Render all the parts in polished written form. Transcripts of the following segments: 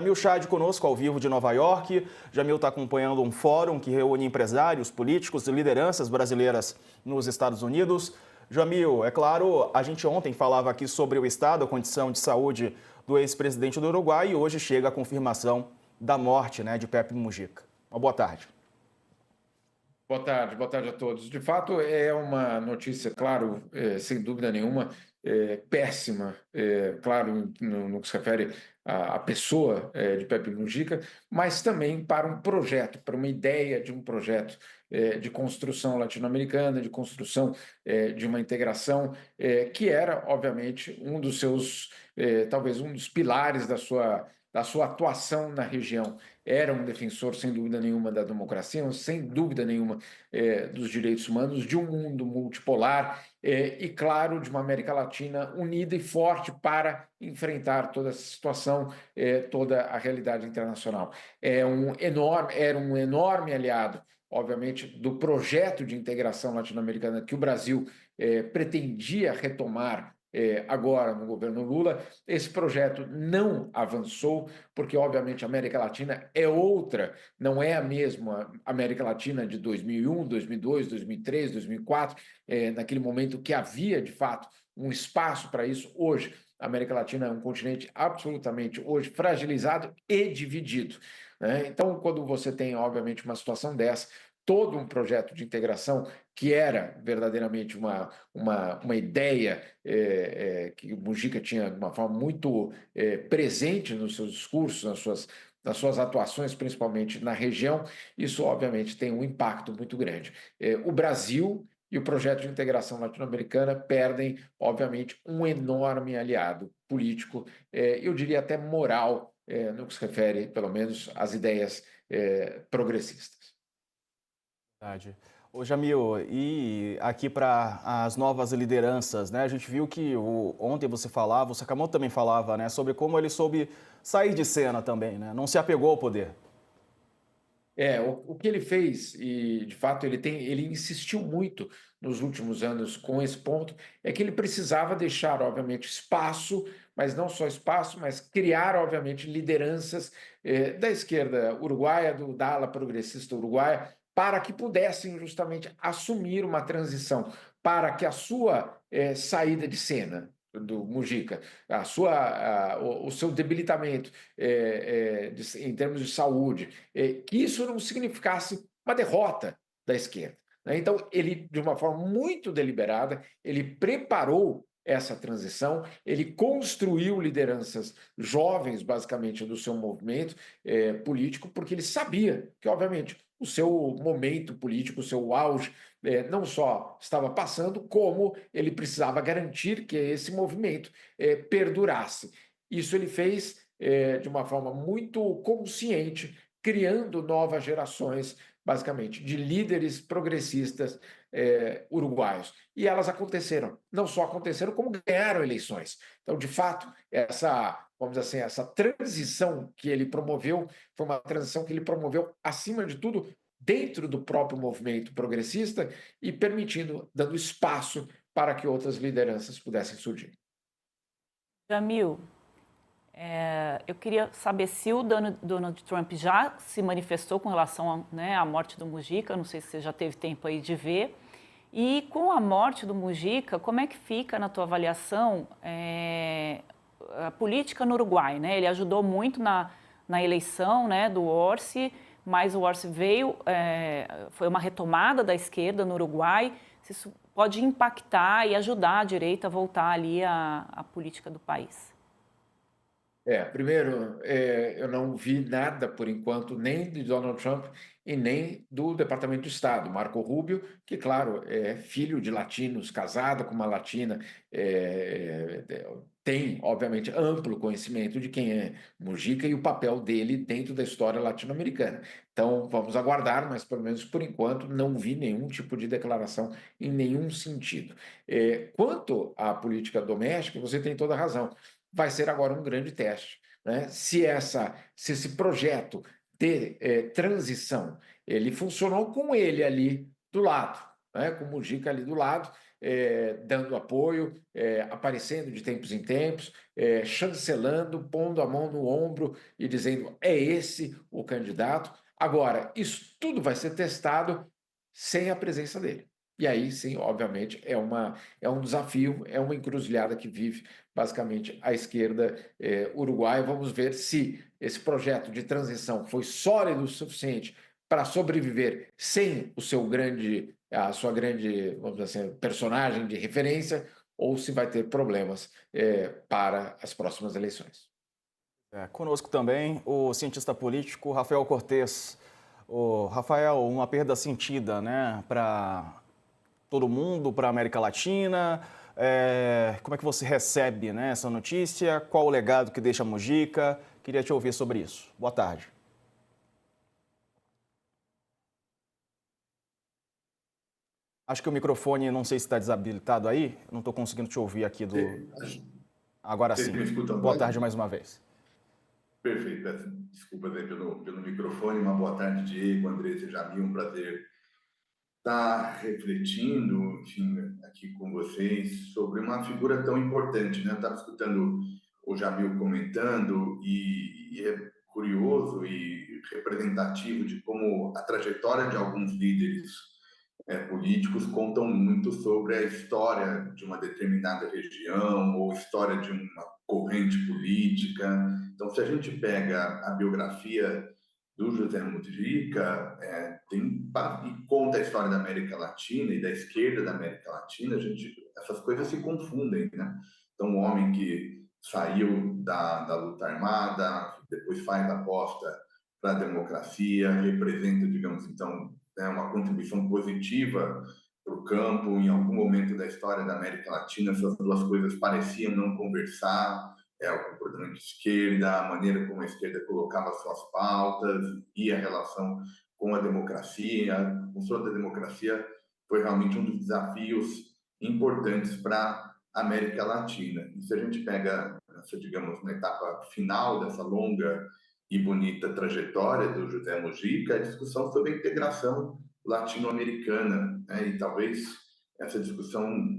Jamil Chad conosco ao vivo de Nova York. Jamil está acompanhando um fórum que reúne empresários, políticos e lideranças brasileiras nos Estados Unidos. Jamil, é claro, a gente ontem falava aqui sobre o estado, a condição de saúde do ex-presidente do Uruguai e hoje chega a confirmação da morte, de Pepe Mujica. Uma boa tarde. Boa tarde a todos. De fato, é uma notícia, claro, sem dúvida nenhuma, péssima, claro, no que se refere à pessoa de Pepe Mujica, mas também para um projeto, para uma ideia de um projeto de construção latino-americana, de construção de uma integração, que era, obviamente, um dos seus, talvez um dos pilares da sua atuação na região. Era um defensor, sem dúvida nenhuma, da democracia, sem dúvida nenhuma, dos direitos humanos, de um mundo multipolar e, claro, de uma América Latina unida e forte para enfrentar toda essa situação, toda a realidade internacional. Era um enorme aliado, obviamente, do projeto de integração latino-americana que o Brasil pretendia retomar agora no governo Lula. Esse projeto não avançou, porque, obviamente, a América Latina é outra, não é a mesma América Latina de 2001, 2002, 2003, 2004, naquele momento que havia, de fato, um espaço para isso. Hoje, a América Latina é um continente absolutamente, hoje, fragilizado e dividido, né? Então, quando você tem, obviamente, uma situação dessa, todo um projeto de integração que era verdadeiramente uma ideia que o Mujica tinha de uma forma muito presente nos seus discursos, nas suas atuações, principalmente na região, isso obviamente tem um impacto muito grande. O Brasil e o projeto de integração latino-americana perdem, obviamente, um enorme aliado político, eu diria até moral, no que se refere, pelo menos, às ideias progressistas. Verdade. Ô Jamil, e aqui para as novas lideranças, A gente viu que ontem você falava, o Sakamoto também falava, sobre como ele soube sair de cena também, Não se apegou ao poder. O que ele fez, e de fato ele insistiu muito nos últimos anos com esse ponto, é que ele precisava deixar, obviamente, espaço, mas não só espaço, mas criar, obviamente, lideranças da esquerda uruguaia, da ala progressista uruguaia, para que pudessem justamente assumir uma transição, para que a sua saída de cena do Mujica, o seu debilitamento em termos de saúde, que isso não significasse uma derrota da esquerda, né? Então, ele, de uma forma muito deliberada, ele preparou essa transição, ele construiu lideranças jovens, basicamente, do seu movimento político, porque ele sabia que, obviamente, o seu momento político, o seu auge, não só estava passando, como ele precisava garantir que esse movimento perdurasse. Isso ele fez de uma forma muito consciente, criando novas gerações, basicamente, de líderes progressistas uruguaios. E elas aconteceram. Não só aconteceram, como ganharam eleições. Então, de fato, vamos dizer assim, essa transição que ele promoveu foi uma transição que ele promoveu, acima de tudo, dentro do próprio movimento progressista e dando espaço para que outras lideranças pudessem surgir. Jamil, eu queria saber se o Donald Trump já se manifestou com relação à morte do Mujica, não sei se você já teve tempo aí de ver, e com a morte do Mujica, como é que fica, na tua avaliação, a política no Uruguai, Ele ajudou muito na eleição, do Orsi, mas o Orsi veio, foi uma retomada da esquerda no Uruguai, se isso pode impactar e ajudar a direita a voltar ali à política do país. Primeiro, eu não vi nada, por enquanto, nem de Donald Trump e nem do Departamento de Estado. Marco Rubio, que, claro, é filho de latinos, casado com uma latina, tem, obviamente, amplo conhecimento de quem é Mujica e o papel dele dentro da história latino-americana. Então, vamos aguardar, mas, pelo menos por enquanto, não vi nenhum tipo de declaração em nenhum sentido. Quanto à política doméstica, você tem toda a razão. Vai ser agora um grande teste, né? Se esse projeto de transição ele funcionou com ele ali do lado, né? Com o Mujica ali do lado, dando apoio, aparecendo de tempos em tempos, chancelando, pondo a mão no ombro e dizendo é esse o candidato. Agora, isso tudo vai ser testado sem a presença dele. E aí, sim, obviamente, é um desafio, é uma encruzilhada que vive, basicamente, a esquerda uruguaia. Vamos ver se esse projeto de transição foi sólido o suficiente para sobreviver sem a sua grande, vamos dizer assim, personagem de referência, ou se vai ter problemas para as próximas eleições. Conosco também o cientista político Rafael Cortes. Rafael, uma perda sentida, né, para todo mundo, para a América Latina. Como é que você recebe, né, essa notícia? Qual o legado que deixa a Mujica? Queria te ouvir sobre isso. Boa tarde. Acho que o microfone, não sei se está desabilitado aí. Não estou conseguindo te ouvir aqui do... Agora sim. Boa tarde mais uma vez. Perfeito. Peço desculpas aí pelo microfone. Uma boa tarde, Diego, Andressa e Jamil. Um prazer estar refletindo, enfim, aqui com vocês sobre uma figura tão importante, né? Eu estava escutando o Jamil comentando e é curioso e representativo de como a trajetória de alguns líderes políticos contam muito sobre a história de uma determinada região ou história de uma corrente política. Então, se a gente pega a biografia do José Mujica, e conta a história da América Latina e da esquerda da América Latina, essas coisas se confundem, né? Então, um homem que saiu da luta armada, depois faz aposta para a democracia, representa, digamos, então, uma contribuição positiva para o campo. Em algum momento da história da América Latina, essas duas coisas pareciam não conversar. O comportamento de esquerda, a maneira como a esquerda colocava suas pautas e a relação com a democracia. A construção da democracia foi realmente um dos desafios importantes para a América Latina. E se a gente pega, digamos, na etapa final dessa longa e bonita trajetória do José Mujica, a discussão sobre a integração latino-americana, né? E talvez essa discussão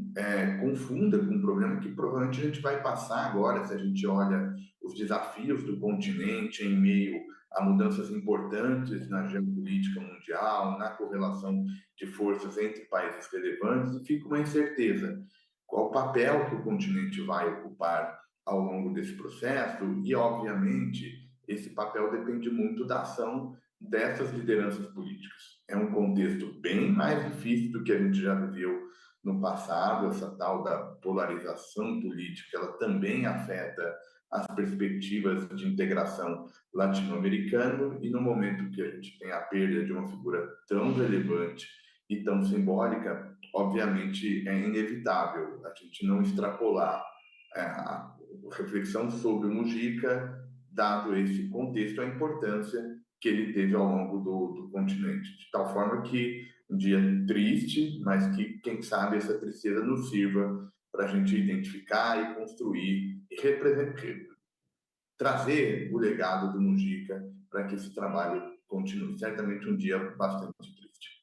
confunda com um problema que provavelmente a gente vai passar agora, se a gente olha os desafios do continente em meio a mudanças importantes na geopolítica mundial, na correlação de forças entre países relevantes, e fica uma incerteza. Qual o papel que o continente vai ocupar ao longo desse processo? E, obviamente, esse papel depende muito da ação dessas lideranças políticas. É um contexto bem mais difícil do que a gente já viveu no passado. Essa tal da polarização política, ela também afeta as perspectivas de integração latino-americana, e no momento que a gente tem a perda de uma figura tão relevante e tão simbólica, obviamente é inevitável a gente não extrapolar a reflexão sobre o Mujica, dado esse contexto, a importância que ele teve ao longo do continente. De tal forma que um dia triste, mas que, quem sabe, essa tristeza nos sirva para a gente identificar e construir e trazer o legado do Mujica para que esse trabalho continue. Certamente um dia bastante triste.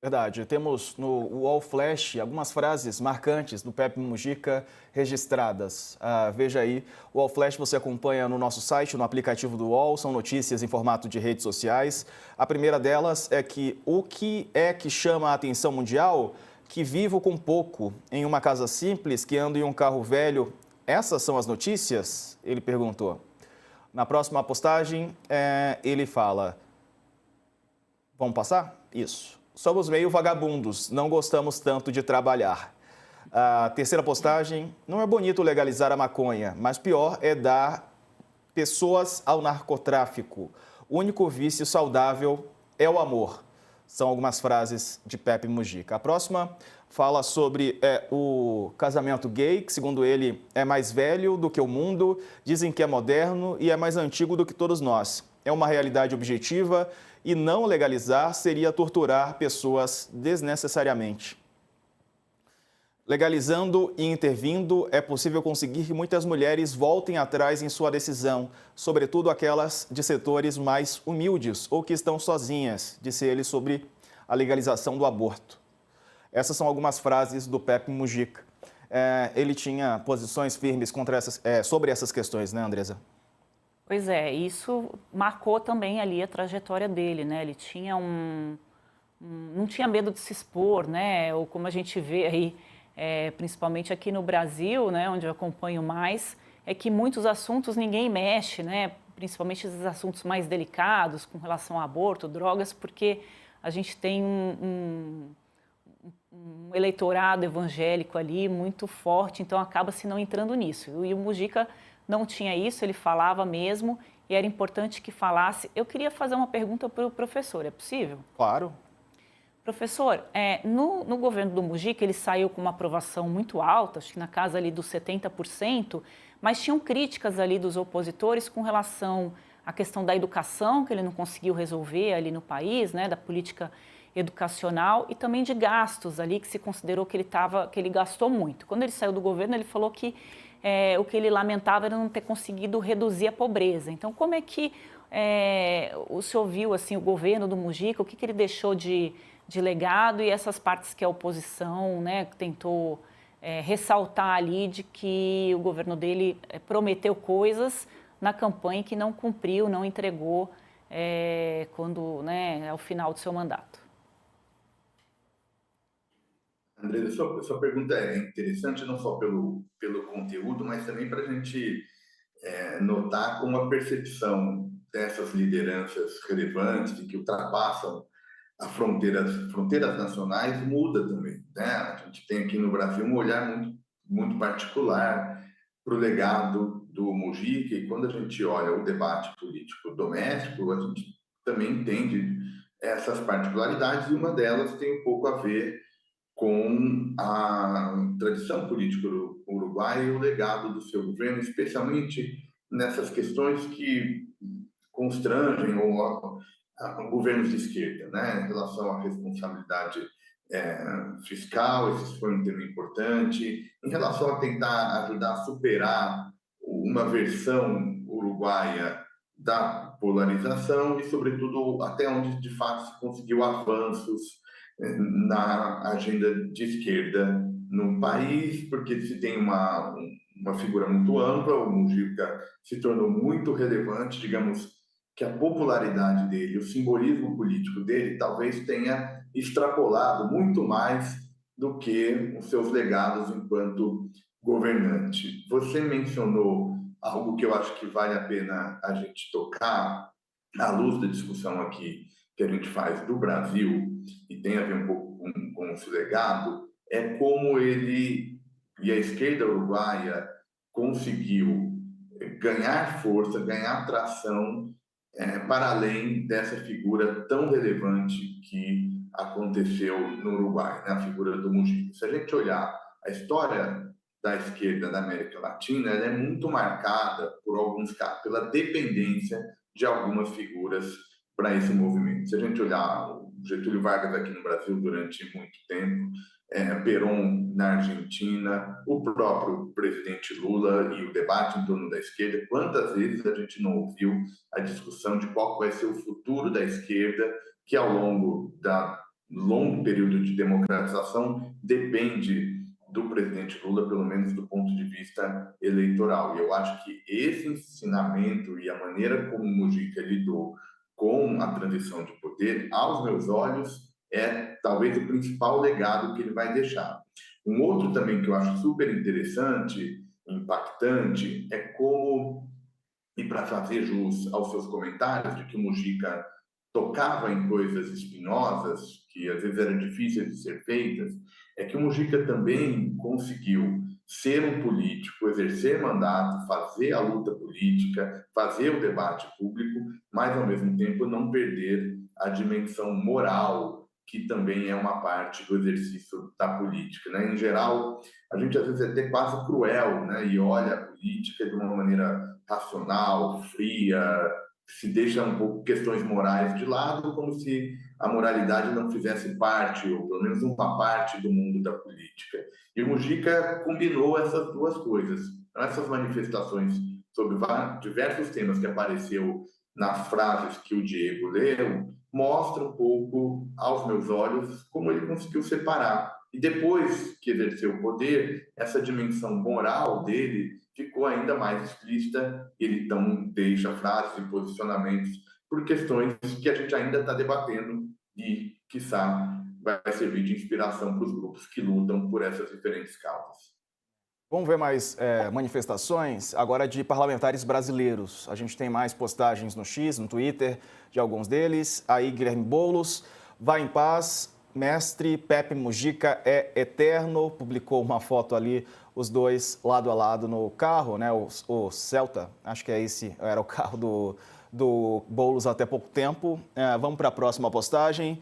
Verdade. Temos no UOL Flash algumas frases marcantes do Pepe Mujica registradas. Veja aí, o UOL Flash você acompanha no nosso site, no aplicativo do UOL, são notícias em formato de redes sociais. A primeira delas é que o que é que chama a atenção mundial? Que vivo com pouco, em uma casa simples, que ando em um carro velho. Essas são as notícias? Ele perguntou. Na próxima postagem, ele fala... Vamos passar? Isso. Somos meio vagabundos, não gostamos tanto de trabalhar. A terceira postagem, não é bonito legalizar a maconha, mas pior é dar pessoas ao narcotráfico. O único vício saudável é o amor. São algumas frases de Pepe Mujica. A próxima fala sobre o casamento gay, que segundo ele é mais velho do que o mundo, dizem que é moderno e é mais antigo do que todos nós. É uma realidade objetiva e não legalizar seria torturar pessoas desnecessariamente. Legalizando e intervindo, é possível conseguir que muitas mulheres voltem atrás em sua decisão, sobretudo aquelas de setores mais humildes ou que estão sozinhas, disse ele sobre a legalização do aborto. Essas são algumas frases do Pepe Mujica. Ele tinha posições firmes sobre essas questões, né, Andresa? Pois é, isso marcou também ali a trajetória dele, né? Ele tinha não tinha medo de se expor, né? Ou como a gente vê aí, principalmente aqui no Brasil, né, onde eu acompanho mais, é que muitos assuntos ninguém mexe, né? Principalmente esses assuntos mais delicados com relação a aborto, drogas, porque a gente tem um eleitorado evangélico ali muito forte, então acaba-se não entrando nisso. E o Mujica não tinha isso, ele falava mesmo, e era importante que falasse. Eu queria fazer uma pergunta para o professor, é possível? Claro. Professor, no governo do Mujica, ele saiu com uma aprovação muito alta, acho que na casa ali dos 70%, mas tinham críticas ali dos opositores com relação à questão da educação, que ele não conseguiu resolver ali no país, né, da política educacional, e também de gastos ali, que se considerou que ele gastou muito. Quando ele saiu do governo, ele falou que o que ele lamentava era não ter conseguido reduzir a pobreza. Então, como é que o senhor viu assim, o governo do Mujica, o que ele deixou de legado e essas partes que a oposição, né, tentou ressaltar ali de que o governo dele prometeu coisas na campanha que não cumpriu, não entregou ao final do seu mandato? André, sua pergunta é interessante não só pelo conteúdo, mas também para a gente notar como a percepção dessas lideranças relevantes e que ultrapassam as fronteiras nacionais muda também, né? A gente tem aqui no Brasil um olhar muito, muito particular para o legado do Mujica, e quando a gente olha o debate político doméstico, a gente também entende essas particularidades, e uma delas tem um pouco a ver com a tradição política uruguaia e o legado do seu governo, especialmente nessas questões que constrangem governos de esquerda, né, em relação à responsabilidade fiscal. Esse foi um tema importante, em relação a tentar ajudar a superar uma versão uruguaia da polarização e, sobretudo, até onde de fato se conseguiu avanços na agenda de esquerda no país, porque se tem uma figura muito ampla. O Mujica se tornou muito relevante, digamos que a popularidade dele, o simbolismo político dele, talvez tenha extrapolado muito mais do que os seus legados enquanto governante. Você mencionou algo que eu acho que vale a pena a gente tocar, à luz da discussão aqui que a gente faz do Brasil, e tem a ver um pouco com esse legado, é como ele e a esquerda uruguaia conseguiu ganhar força, ganhar tração para além dessa figura tão relevante que aconteceu no Uruguai, né? A figura do Mujica. Se a gente olhar a história da esquerda da América Latina, ela é muito marcada por alguns casos, pela dependência de algumas figuras para esse movimento. Se a gente olhar o Getúlio Vargas aqui no Brasil durante muito tempo, Perón na Argentina, o próprio presidente Lula e o debate em torno da esquerda, quantas vezes a gente não ouviu a discussão de qual vai ser o futuro da esquerda, que ao longo da longo período de democratização depende do presidente Lula, pelo menos do ponto de vista eleitoral. E eu acho que esse ensinamento e a maneira como o Mujica lidou com a transição de poder, aos meus olhos, é talvez o principal legado que ele vai deixar. Um outro também que eu acho super interessante, impactante, é como, e para fazer jus aos seus comentários de que o Mujica tocava em coisas espinosas, que às vezes eram difíceis de ser feitas, é que o Mujica também conseguiu ser um político, exercer mandato, fazer a luta política, fazer o debate público, mas ao mesmo tempo não perder a dimensão moral, que também é uma parte do exercício da política, né? Em geral, a gente às vezes é até quase cruel, né? E olha a política de uma maneira racional, fria, se deixa um pouco questões morais de lado, como se a moralidade não fizesse parte, ou pelo menos uma parte do mundo da política. E o Mujica combinou essas duas coisas. Essas manifestações sobre diversos temas que apareceu nas frases que o Diego leu, mostra um pouco, aos meus olhos, como ele conseguiu separar E depois que exerceu o poder, essa dimensão moral dele ficou ainda mais explícita. Ele então deixa frases e posicionamentos por questões que a gente ainda está debatendo e, quiçá, vai servir de inspiração para os grupos que lutam por essas diferentes causas. Vamos ver mais manifestações agora de parlamentares brasileiros. A gente tem mais postagens no X, no Twitter, de alguns deles. Aí, Guilherme Boulos, vai em paz, mestre, Pepe Mujica é eterno. Publicou uma foto ali, os dois lado a lado no carro, né? O Celta, acho que era o carro do Boulos até pouco tempo. Vamos para a próxima postagem.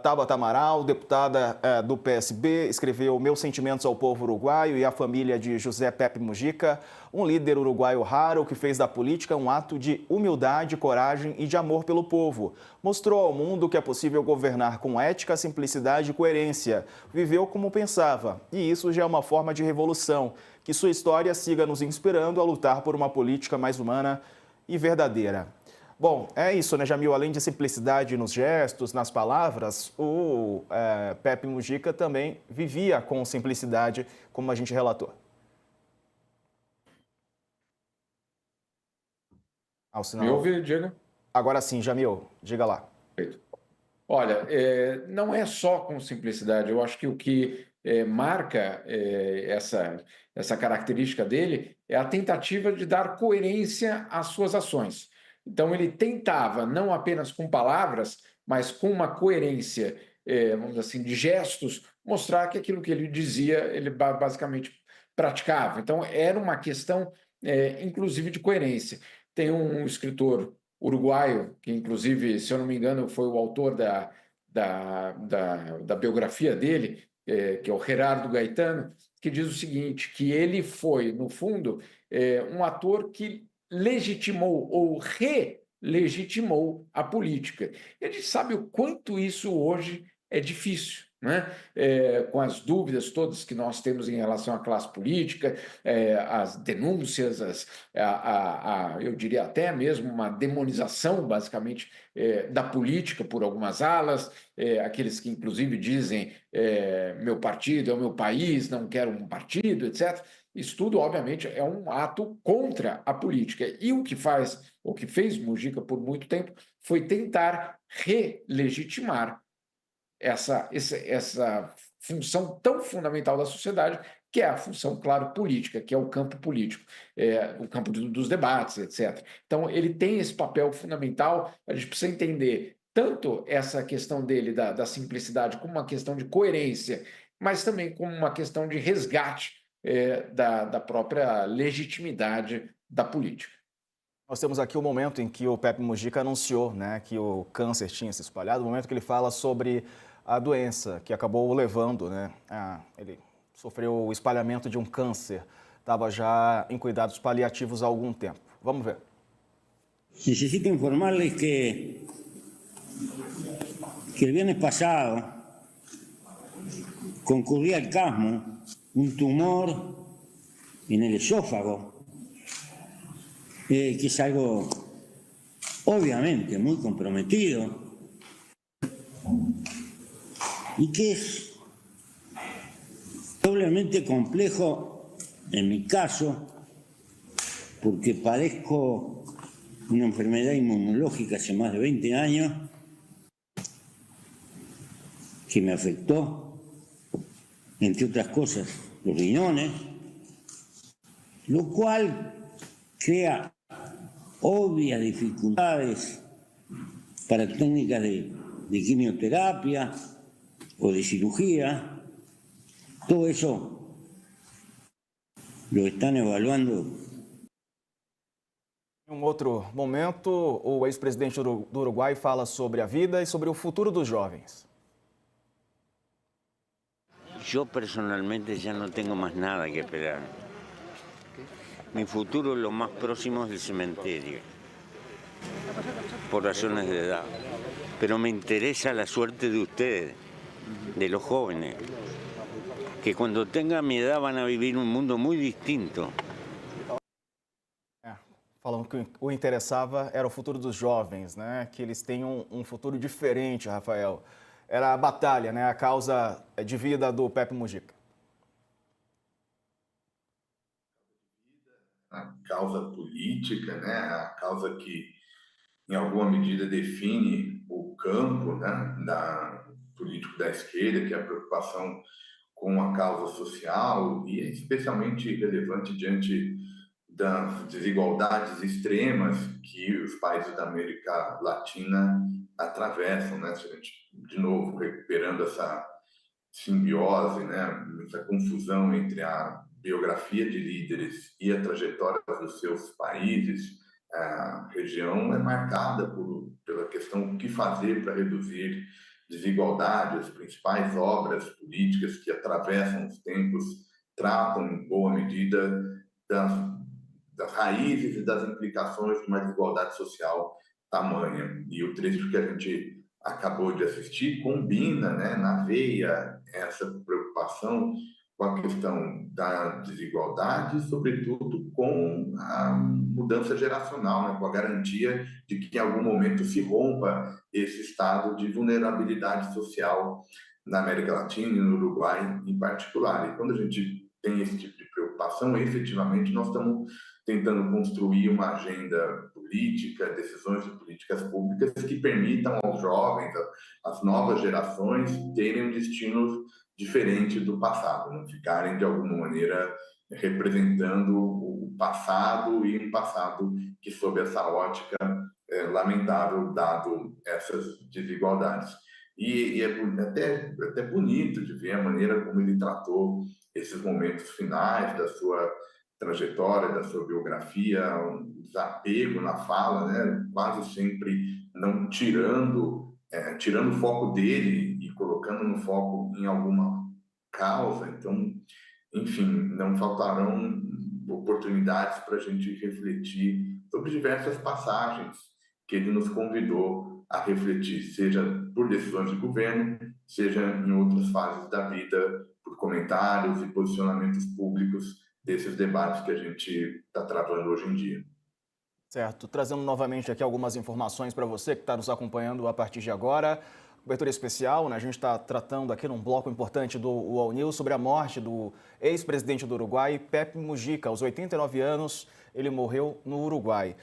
Tabata Amaral, deputada do PSB, escreveu: meus sentimentos ao povo uruguaio e à família de José Pepe Mujica, um líder uruguaio raro que fez da política um ato de humildade, coragem e de amor pelo povo. Mostrou ao mundo que é possível governar com ética, simplicidade e coerência. Viveu como pensava, e isso já é uma forma de revolução. Que sua história siga nos inspirando a lutar por uma política mais humana e verdadeira. Bom, é isso, né, Jamil? Além de simplicidade nos gestos, nas palavras, o Pepe Mujica também vivia com simplicidade, como a gente relatou. Me ouve, Diego? Agora sim, Jamil, diga lá. Perfeito. Olha, não é só com simplicidade. Eu acho que o que marca essa característica dele é a tentativa de dar coerência às suas ações. Então, ele tentava, não apenas com palavras, mas com uma coerência, vamos dizer assim, de gestos, mostrar que aquilo que ele dizia, ele basicamente praticava. Então, era uma questão, inclusive, de coerência. Tem um escritor uruguaio, que, inclusive, se eu não me engano, foi o autor da biografia dele, que é o Gerardo Gaetano, que diz o seguinte, que ele foi, no fundo, um ator que legitimou ou relegitimou a política. E a gente sabe o quanto isso hoje é difícil, né? Com as dúvidas todas que nós temos em relação à classe política, as denúncias, eu diria até mesmo uma demonização, basicamente, da política por algumas alas, aqueles que, inclusive, dizem meu partido é o meu país, não quero um partido, etc. Isso tudo, obviamente, é um ato contra a política. E o que fez Mujica por muito tempo foi tentar relegitimar essa função tão fundamental da sociedade, que é a função, claro, política, que é o campo político, o campo dos debates, etc. Então, ele tem esse papel fundamental. A gente precisa entender tanto essa questão dele da simplicidade como uma questão de coerência, mas também como uma questão de resgate da própria legitimidade da política. Nós temos aqui o momento em que o Pepe Mujica anunciou, né, que o câncer tinha se espalhado, o momento que ele fala sobre a doença que acabou o levando, né, ele sofreu o espalhamento de um câncer, estava já em cuidados paliativos há algum tempo. Vamos ver. Necesito informarles que el viernes pasado concurrí al CASMO un tumor en el esófago, que es algo obviamente muy comprometido y que es doblemente complejo en mi caso, porque padezco una enfermedad inmunológica hace más de 20 años que me afectó, entre otras cosas, los riñones, lo cual crea obvias dificultades para técnicas de quimioterapia o de cirugía. Todo eso lo están evaluando. Em um outro momento, o ex-presidente do Uruguai fala sobre a vida e sobre o futuro dos jovens. Yo personalmente ya no tengo más nada que esperar. Mi futuro lo más próximo es el cementerio, por razones de edad. Pero me interesa la suerte de ustedes, de los jóvenes, que cuando tengan mi edad van a vivir un mundo muy distinto. Falando que o interessava era o futuro dos jovens, né? Que eles tenham um futuro diferente, Rafael. era a batalha, né, a causa de vida do Pepe Mujica? A causa política, né, a causa que, em alguma medida, define o campo, né, político da esquerda, que é a preocupação com a causa social, e é especialmente relevante diante das desigualdades extremas que os países da América Latina atravessam, né? Se a gente, de novo, recuperando essa simbiose, né? Essa confusão entre a biografia de líderes e a trajetória dos seus países, a região é marcada pela questão do que fazer para reduzir desigualdade. As principais obras políticas que atravessam os tempos tratam, em boa medida, das raízes e das implicações de uma desigualdade social tamanha. E o trecho que a gente acabou de assistir combina, né, na veia, essa preocupação com a questão da desigualdade, sobretudo com a mudança geracional, né, com a garantia de que em algum momento se rompa esse estado de vulnerabilidade social na América Latina e no Uruguai em particular. E quando a gente tem esse tipo de preocupação, efetivamente nós estamos tentando construir uma agenda política, decisões de políticas públicas que permitam aos jovens, às novas gerações, terem um destino diferente do passado, não ficarem, de alguma maneira, representando o passado, e um passado que, sob essa ótica, é lamentável, dado essas desigualdades. E é até bonito de ver a maneira como ele tratou esses momentos finais da sua trajetória, da sua biografia, um desapego na fala, né? Quase sempre não tirando o foco dele e colocando no foco em alguma causa. Então, enfim, não faltarão oportunidades para a gente refletir sobre diversas passagens que ele nos convidou a refletir, seja por decisões de governo, seja em outras fases da vida, por comentários e posicionamentos públicos desses debates que a gente está travando hoje em dia. Certo. Trazendo novamente aqui algumas informações para você que está nos acompanhando a partir de agora. Cobertura especial, né? A gente está tratando aqui num bloco importante do UOL News sobre a morte do ex-presidente do Uruguai, Pepe Mujica. Aos 89 anos, ele morreu no Uruguai.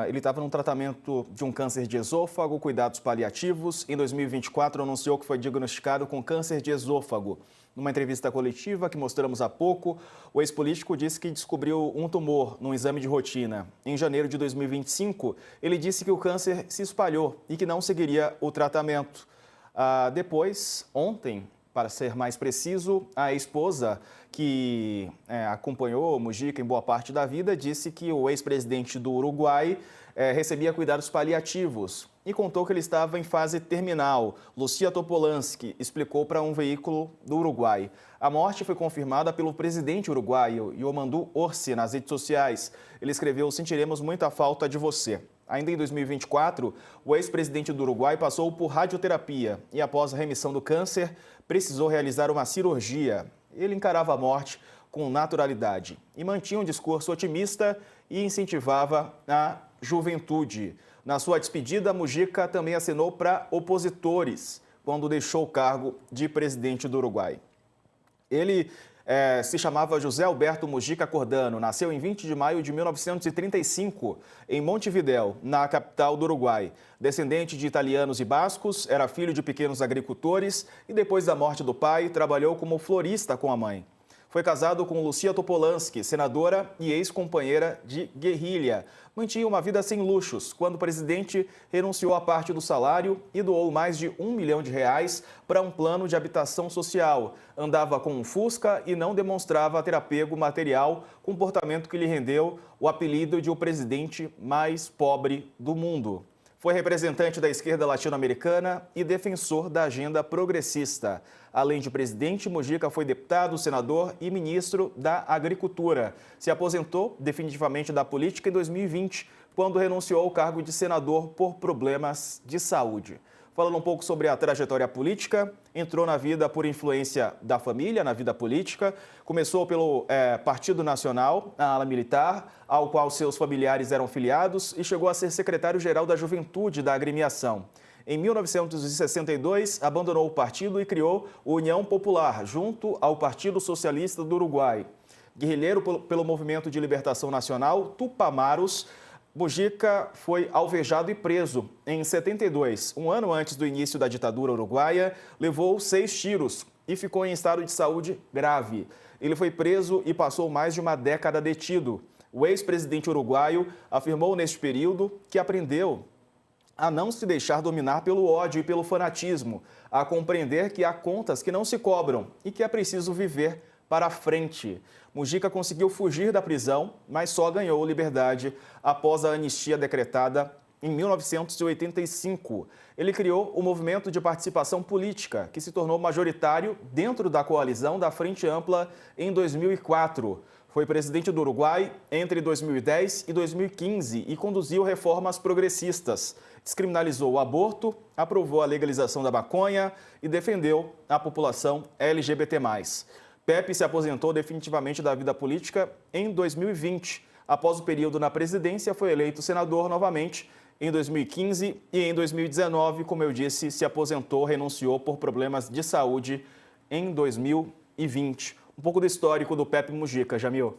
Ele estava num tratamento de um câncer de esôfago, cuidados paliativos. Em 2024, anunciou que foi diagnosticado com câncer de esôfago. Numa entrevista coletiva que mostramos há pouco, o ex-político disse que descobriu um tumor num exame de rotina. Em janeiro de 2025, ele disse que o câncer se espalhou e que não seguiria o tratamento. Depois, ontem, para ser mais preciso, a esposa que acompanhou o Mujica em boa parte da vida disse que o ex-presidente do Uruguai recebia cuidados paliativos e contou que ele estava em fase terminal. Lucia Topolansky explicou para um veículo do Uruguai. A morte foi confirmada pelo presidente uruguaio, Yomandu Orsi, nas redes sociais. Ele escreveu: "Sentiremos muita falta de você." Ainda em 2024, o ex-presidente do Uruguai passou por radioterapia e, após a remissão do câncer, precisou realizar uma cirurgia. Ele encarava a morte com naturalidade e mantinha um discurso otimista e incentivava a juventude. Na sua despedida, Mujica também acenou para opositores quando deixou o cargo de presidente do Uruguai. Ele se chamava José Alberto Mujica Cordano, nasceu em 20 de maio de 1935, em Montevidéu, na capital do Uruguai. Descendente de italianos e bascos, era filho de pequenos agricultores e, depois da morte do pai, trabalhou como florista com a mãe. Foi casado com Lucia Topolansky, senadora e ex-companheira de guerrilha. Mantinha uma vida sem luxos, quando o presidente renunciou a parte do salário e doou mais de R$1 milhão para um plano de habitação social. Andava com um Fusca e não demonstrava ter apego material, comportamento que lhe rendeu o apelido de o presidente mais pobre do mundo. Foi representante da esquerda latino-americana e defensor da agenda progressista. Além de presidente, Mujica foi deputado, senador e ministro da Agricultura. Se aposentou definitivamente da política em 2020, quando renunciou ao cargo de senador por problemas de saúde. Falando um pouco sobre a trajetória política, entrou na vida por influência da família, na vida política. Começou pelo Partido Nacional, a ala militar, ao qual seus familiares eram filiados, e chegou a ser secretário-geral da Juventude da agremiação. Em 1962, abandonou o partido e criou o União Popular, junto ao Partido Socialista do Uruguai. Guerrilheiro pelo Movimento de Libertação Nacional, Tupamaros, Mujica foi alvejado e preso. Em 72, um ano antes do início da ditadura uruguaia, levou 6 tiros e ficou em estado de saúde grave. Ele foi preso e passou mais de uma década detido. O ex-presidente uruguaio afirmou neste período que aprendeu a não se deixar dominar pelo ódio e pelo fanatismo, a compreender que há contas que não se cobram e que é preciso viver para frente. Mujica conseguiu fugir da prisão, mas só ganhou liberdade após a anistia decretada em 1985. Ele criou o Movimento de Participação Política, que se tornou majoritário dentro da coalizão da Frente Ampla em 2004. Foi presidente do Uruguai entre 2010 e 2015 e conduziu reformas progressistas. Descriminalizou o aborto, aprovou a legalização da maconha e defendeu a população LGBT+. Pepe se aposentou definitivamente da vida política em 2020. Após o período na presidência, foi eleito senador novamente em 2015 e em 2019, como eu disse, se aposentou, renunciou por problemas de saúde em 2020. Um pouco do histórico do Pepe Mujica, Jamil.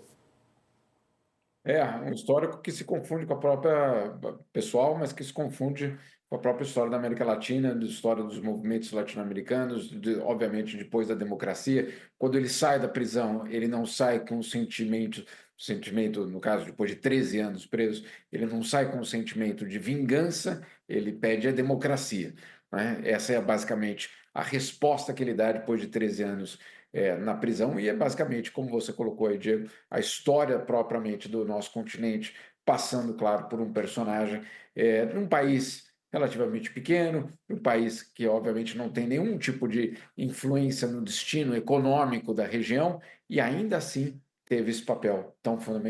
É um histórico que se confunde com a própria pessoal, mas que se confunde com a própria história da América Latina, da história dos movimentos latino-americanos, obviamente depois da democracia. Quando ele sai da prisão, ele não sai com um sentimento, no caso, depois de 13 anos preso, ele não sai com um sentimento de vingança, ele pede a democracia, né? Essa é basicamente a resposta que ele dá depois de 13 anos na prisão, e é basicamente, como você colocou aí, Diego, a história propriamente do nosso continente, passando, claro, por um personagem num país relativamente pequeno, um país que, obviamente, não tem nenhum tipo de influência no destino econômico da região, e ainda assim teve esse papel tão fundamental.